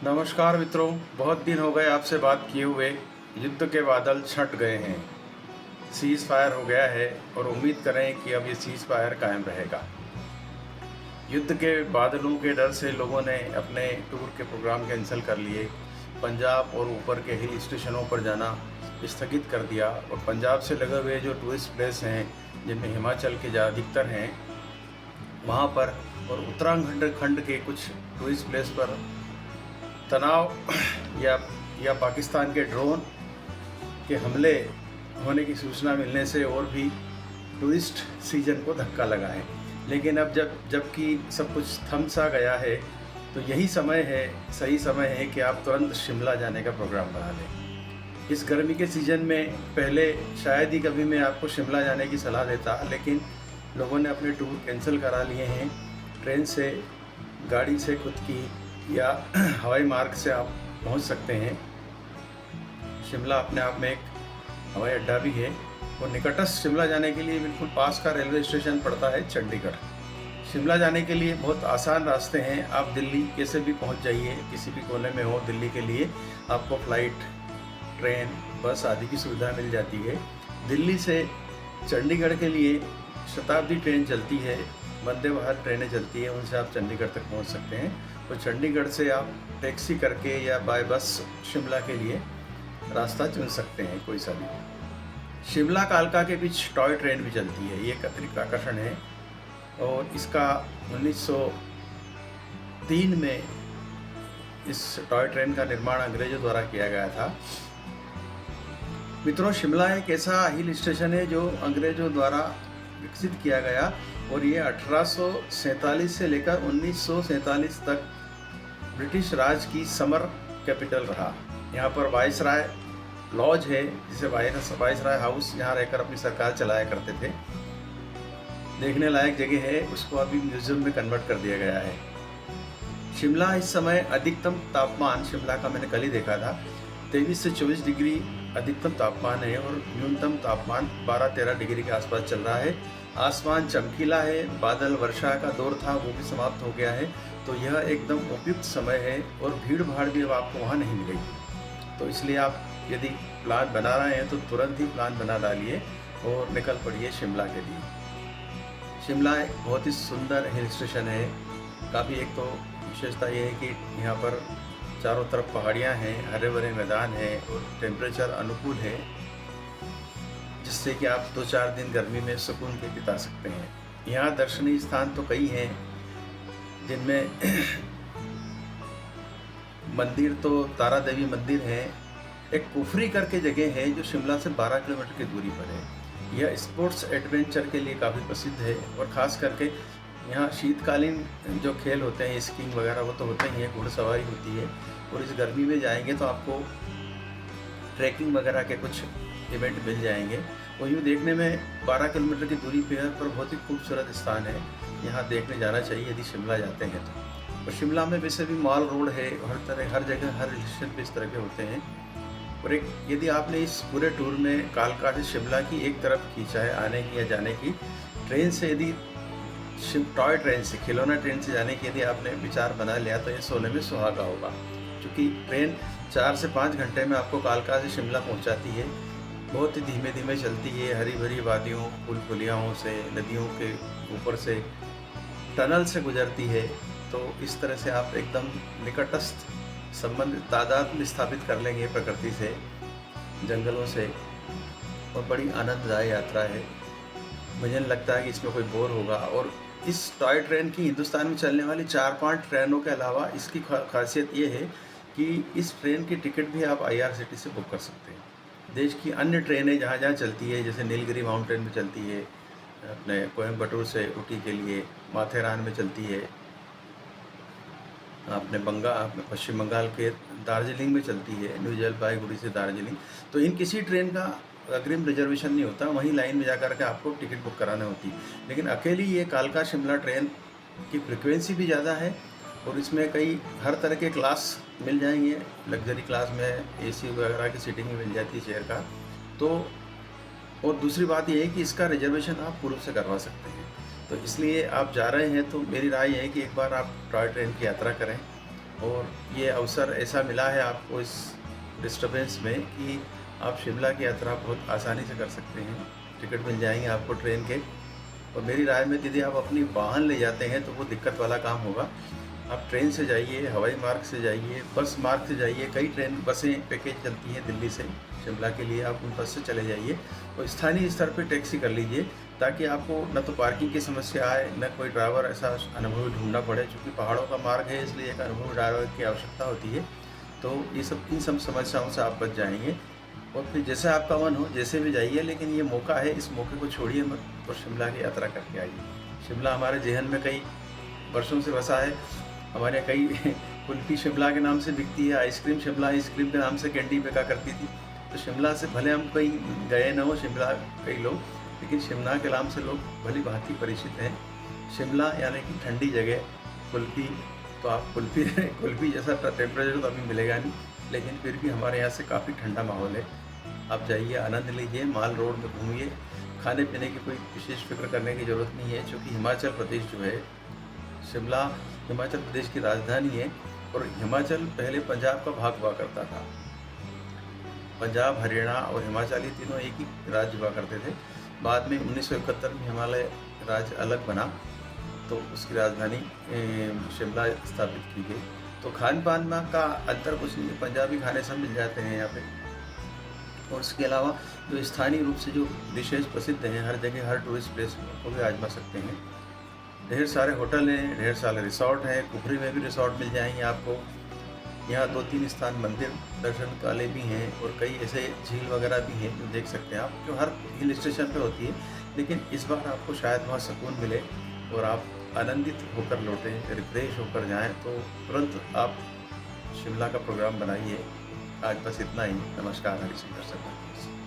नमस्कार मित्रों, बहुत दिन हो गए आपसे बात किए हुए। युद्ध के बादल छंट गए हैं, सीज़ फायर हो गया है और उम्मीद करें कि अब ये सीज़ फायर कायम रहेगा। युद्ध के बादलों के डर से लोगों ने अपने टूर के प्रोग्राम कैंसिल कर लिए। पंजाब और ऊपर के हिल स्टेशनों पर जाना स्थगित कर दिया और पंजाब से लगे हुए जो टूरिस्ट प्लेस हैं, जिनमें हिमाचल के अधिकतर हैं, वहाँ पर और उत्तराखंड खंड के कुछ टूरिस्ट प्लेस पर तनाव या पाकिस्तान के ड्रोन के हमले होने की सूचना मिलने से और भी टूरिस्ट सीजन को धक्का लगा है। लेकिन अब जबकि सब कुछ थम सा गया है, तो यही सही समय है कि आप तुरंत शिमला जाने का प्रोग्राम बना लें। इस गर्मी के सीज़न में पहले शायद ही कभी मैं आपको शिमला जाने की सलाह देता, लेकिन लोगों ने अपने टूर कैंसिल करा लिए हैं। ट्रेन से, गाड़ी से खुद की या हवाई मार्ग से आप पहुंच सकते हैं। शिमला अपने आप में एक हवाई अड्डा भी है और निकटस्थ शिमला जाने के लिए बिल्कुल पास का रेलवे स्टेशन पड़ता है चंडीगढ़। शिमला जाने के लिए बहुत आसान रास्ते हैं। आप दिल्ली कैसे भी पहुंच जाइए, किसी भी कोने में हो दिल्ली के लिए आपको फ़्लाइट, ट्रेन, बस आदि की सुविधा मिल जाती है। दिल्ली से चंडीगढ़ के लिए शताब्दी ट्रेन चलती है, वंदे भारत ट्रेनें चलती हैं, उनसे आप चंडीगढ़ तक पहुंच सकते हैं। तो चंडीगढ़ से आप टैक्सी करके या बाय बस शिमला के लिए रास्ता चुन सकते हैं कोई सा भी। शिमला कालका के बीच टॉय ट्रेन भी चलती है, ये एक अतिरिक्त आकर्षण है और इसका 1903 में इस टॉय ट्रेन का निर्माण अंग्रेजों द्वारा किया गया था। मित्रों, शिमला एक ऐसा हिल स्टेशन है जो अंग्रेजों द्वारा विकसित किया गया और ये 1847 से लेकर 1947 तक ब्रिटिश राज की समर कैपिटल रहा। यहाँ पर वाइसराय लॉज है, जिसे वाइसराय हाउस, यहाँ रहकर अपनी सरकार चलाया करते थे। देखने लायक जगह है, उसको अभी म्यूजियम में कन्वर्ट कर दिया गया है। शिमला इस समय अधिकतम तापमान, शिमला का मैंने कल ही देखा था, 23 से 24 डिग्री अधिकतम तापमान है और न्यूनतम तापमान 12-13 डिग्री के आसपास चल रहा है। आसमान चमकीला है, बादल वर्षा का दौर था वो भी समाप्त हो गया है, तो यह एकदम उपयुक्त समय है और भीड़ भाड़ भी अब आपको वहाँ नहीं मिलेगी। तो इसलिए आप यदि प्लान बना रहे हैं तो तुरंत ही प्लान बना डालिए और निकल पड़िए शिमला के लिए। शिमला एक बहुत ही सुंदर हिल स्टेशन है। काफ़ी एक तो विशेषता ये है कि यहाँ पर चारों तरफ पहाड़ियाँ हैं, हरे भरे मैदान हैं और टेम्परेचर अनुकूल है, जिससे कि आप 2-4 दिन गर्मी में सुकून के बिता सकते हैं। यहाँ दर्शनीय स्थान तो कई हैं, जिनमें मंदिर तो तारा देवी मंदिर है। एक कुफरी करके जगह है जो शिमला से 12 किलोमीटर की दूरी पर है। यह स्पोर्ट्स एडवेंचर के लिए काफ़ी प्रसिद्ध है और ख़ास करके यहाँ शीतकालीन जो खेल होते हैं, स्कीइंग वगैरह, वो तो होते ही हैं, घुड़सवारी होती है। और इस गर्मी में जाएंगे तो आपको ट्रैकिंग वगैरह के कुछ इवेंट मिल जाएंगे। और यूँ देखने में 12 किलोमीटर की दूरी पर बहुत ही खूबसूरत स्थान है, यहाँ देखने जाना चाहिए यदि शिमला जाते हैं तो। और शिमला में वैसे भी मॉल रोड है, हर जगह हर स्टेशन पे इस तरह के होते हैं। और एक यदि आपने इस पूरे टूर में कालका से शिमला की एक तरफ खींचा है आने की या जाने की, ट्रेन से यदि टॉय ट्रेन से, खिलौना ट्रेन से जाने की यदि आपने विचार बना लिया तो ये सोने में सुहागा होगा, क्योंकि ट्रेन 4 से 5 घंटे में आपको कालका से शिमला पहुंचाती है। बहुत ही धीमे धीमे चलती है, हरी भरी वादियों, फूल फुलियाओं से, नदियों के ऊपर से, टनल से गुजरती है। तो इस तरह से आप एकदम निकटस्थ संबंध तादाद में स्थापित कर लेंगे प्रकृति से, जंगलों से, और बड़ी आनंददायक यात्रा है। मुझे नहीं लगता है कि इसमें कोई बोर होगा। और इस टॉय ट्रेन की हिंदुस्तान में चलने वाली 4-5 ट्रेनों के अलावा इसकी खासियत ये है कि इस ट्रेन की टिकट भी आप IRCTC से बुक कर सकते हैं। देश की अन्य ट्रेनें जहाँ जहाँ चलती है, जैसे नीलगिरी माउंटेन में चलती है, अपने कोयम्बटूर से ऊटी के लिए, माथेरान में चलती है, अपने पश्चिम बंगाल के दार्जिलिंग में चलती है, न्यू जलपाईगुड़ी से दार्जिलिंग। तो इन किसी ट्रेन का अग्रिम रिजर्वेशन नहीं होता, वहीं लाइन में जाकर के आपको टिकट बुक कराना होती है। लेकिन अकेली ये कालका शिमला ट्रेन की फ्रिक्वेंसी भी ज़्यादा है और इसमें कई हर तरह के क्लास मिल जाएंगे। लग्जरी क्लास में AC वगैरह की सीटिंग भी मिल जाती है चेयर का। तो और दूसरी बात ये है कि इसका रिजर्वेशन आप पूर्व से करवा सकते हैं। तो इसलिए आप जा रहे हैं तो मेरी राय है कि एक बार आप टॉय ट्रेन की यात्रा करें और ये अवसर ऐसा मिला है आपको इस डिस्टर्बेंस में कि आप शिमला की यात्रा बहुत आसानी से कर सकते हैं। टिकट मिल जाएंगे आपको ट्रेन के। और मेरी राय में यदि आप अपनी वाहन ले जाते हैं तो वो दिक्कत वाला काम होगा। आप ट्रेन से जाइए, हवाई मार्ग से जाइए, बस मार्ग से जाइए। कई ट्रेन बसें पैकेज चलती हैं दिल्ली से शिमला के लिए, आप उन बस से चले जाइए और स्थानीय स्तर पर टैक्सी कर लीजिए, ताकि आपको न तो पार्किंग की समस्या आए, न कोई ड्राइवर ऐसा अनुभवी ढूंढना पड़े। क्योंकि पहाड़ों का मार्ग है, इसलिए एक अनुभवी ड्राइवर की आवश्यकता होती है। तो इन सब समस्याओं से आप बच जाएंगे। और फिर जैसे आपका मन हो जैसे भी जाइए, लेकिन ये मौका है, इस मौके को छोड़िए मत और शिमला की यात्रा करके आइए। शिमला हमारे ज़हन में कई वर्षों से बसा है। हमारे यहाँ कई कुल्फ़ी शिमला के नाम से बिकती है, आइसक्रीम शिमला आइसक्रीम के नाम से कैंडी बिका करती थी। तो शिमला से भले हम कहीं गए न हो, शिमला कई लोग, लेकिन शिमला के नाम से लोग भली भांति परिचित हैं। शिमला यानी कि ठंडी जगह, कुल्फ़ी। तो आप कुल्फ़ी जैसा टेम्परेचर तो अभी मिलेगा नहीं, लेकिन फिर भी हमारे यहाँ से काफ़ी ठंडा माहौल है। आप जाइए, आनंद लीजिए, माल रोड में घूमिए। खाने पीने की कोई विशेष फ़िक्र करने की ज़रूरत नहीं है, क्योंकि हिमाचल प्रदेश जो है, शिमला हिमाचल प्रदेश की राजधानी है। और हिमाचल पहले पंजाब का भाग हुआ करता था। पंजाब, हरियाणा और हिमाचल, ये तीनों एक ही राज्य हुआ करते थे। बाद में 1971 में हिमालय राज्य अलग बना, तो उसकी राजधानी शिमला स्थापित की गई। तो खान पान में का अंतर कुछ नहीं है, पंजाबी खाने सब मिल जाते हैं यहाँ पे। और इसके अलावा जो स्थानीय रूप से जो डिशेज प्रसिद्ध हैं, हर जगह हर टूरिस्ट प्लेस को भी आजमा सकते हैं। ढेर सारे होटल हैं, ढेर सारे रिसोर्ट हैं। कुफरी में भी रिसोर्ट मिल जाएंगे आपको। यहाँ 2-3 स्थान मंदिर दर्शन वाले भी हैं, और कई ऐसे झील वगैरह भी हैं जो देख सकते हैं आप, जो हर हिल स्टेशन पे होती है। लेकिन इस बार आपको शायद वहाँ सुकून मिले और आप आनंदित होकर लौटें, रिफ्रेश होकर जाएं। तो तुरंत आप शिमला का प्रोग्राम बनाइए। आज बस इतना ही। नमस्कार, हरीश दर्शक।